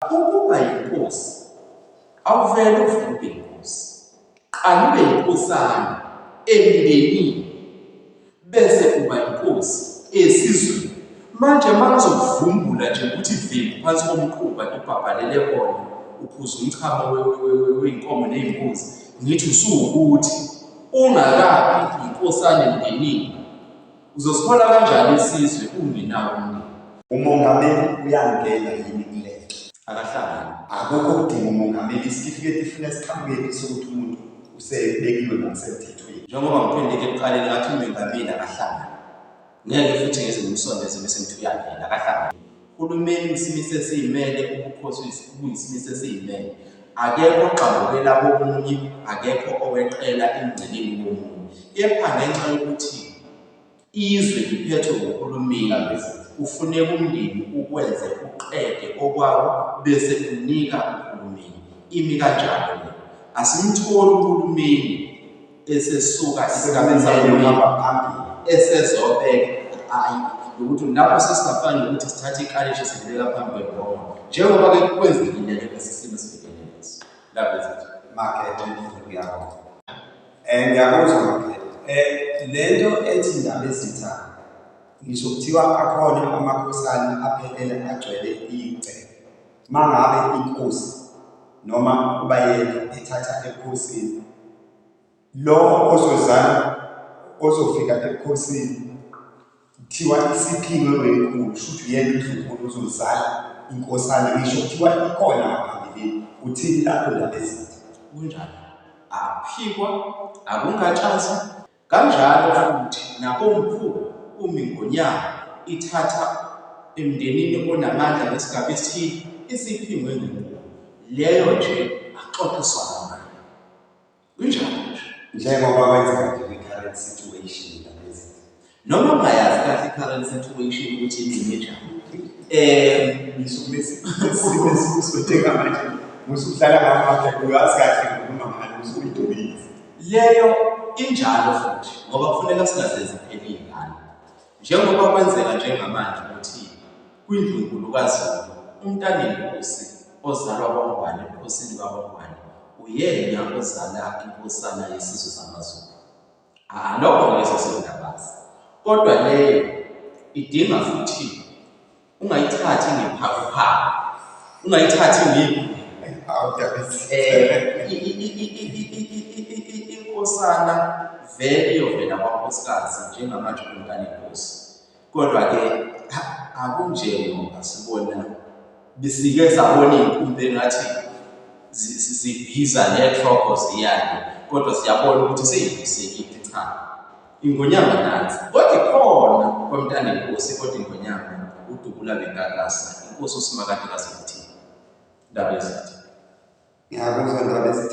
Ukuba yinkosi awuvele uvele inkosi, qala ube yinkosana emndenini bese uba inkosi esizweni. Manje makuzokuvumbula nje ukuthi ivimbi phansi komquba ibhabhalele khona uphuza umchamo wey'nkomo ney'mbuzi, ngithi usuwukuthi ungakabi inkosana emndenini, uzosibona kanjani isizwe ungenawo umndeni? Umongameli uyangena yini kule? Akahlangani. Akukho kudinga umongameli isitifiketi ifuna siqhamukephi sokuthi umuntu usebekiwe ngokusemthethweni. Njengoba ngiphendeke ekuqaleni ngathi umengameli akahlangani. Ngeke futhi ngize ngimsondeze bese ngithi uyangena, akahlangani. Uhulumeni isimiso esiyimele, ubukhosi buyisimiso esiyimele. Akekho ogxambukela komunye, akekho oweqela emngceleni womunye. Kepha ngenxa yokuthi izwe liphethwe nguhulumeni, kufuneka umndeni ukwenze uqede okwawo bese unika uhulumeni. Imi kanjalo le. Asimtholi uhulumeni esesuka esigabeni phambili esezobeka ukuthi lapho sesingafani nokuthi sithathe ikalishi sibeka phambili kwona. Njengoba-ke kwenzekile lesisimo esibhekene naso. Lapho market yakho. Ngiyakuzwa market. Lento ethi indaba ezitha ngisho kuthiwa akhona amakhosana aphelele agcwele igceke. Mangabe inkosi noma ubayeni ethatha ebukhosini, lo ozozala ozofika ebukhosini kuthiwa isiphingo wenkulu, shuthi uyena uNdlunkulu uzozala inkosana, ngisho kuthiwa ikhona ngaphambilini. Uthini lapho indaba ezitha? kunjalo aphikwa akungatshazi kanjalo futhi nakomkhulu umingonyama ithatha emndenini onamandla ngesigaba esithile isiphingo enkulu leyo nje axoxiswana nayo kunjalo nje njengoba kwenzeka nje kwi-current situation indaba ezitha. noma ungayazi kahle i-current situation ukuthi inini enjani ngisuke sibesibeka manje musudlala ngamaphepha uyazi kahle ngokukhuluma ngalo usuyidobile leyo injalo futhi ngoba kufuneka singazenzi phela iy'ngane njengoba kwenzeka njengamanje ukuthi kwindlunkulukazi umntanenkosi ozalwa kwaNgwane ebukhosini kwaNgwane uyena ozala inkosana yesizwe samaZulu. Lokho leso sendabazi kodwa leyo idinga futhi ungayithathi ngephakuphaku, ungayithathi inkosana vele iyovela kwankosikazi njengamanje kumntanenkosi. Kodwa-ke akunje ngoba sibona bisike sabona iy'nkumbi ngathi zibhiza netroko ziyane, kodwa siyabona ukuthi seyibisekile. Cha, ingonyama nansi kodwa ikhona kwamntanenkosi, kodwa ingonyama udubula benkakasa inkosi uSimakade kazokuthini. Indaba ezithi ngiyakuzwa indaba ezitha.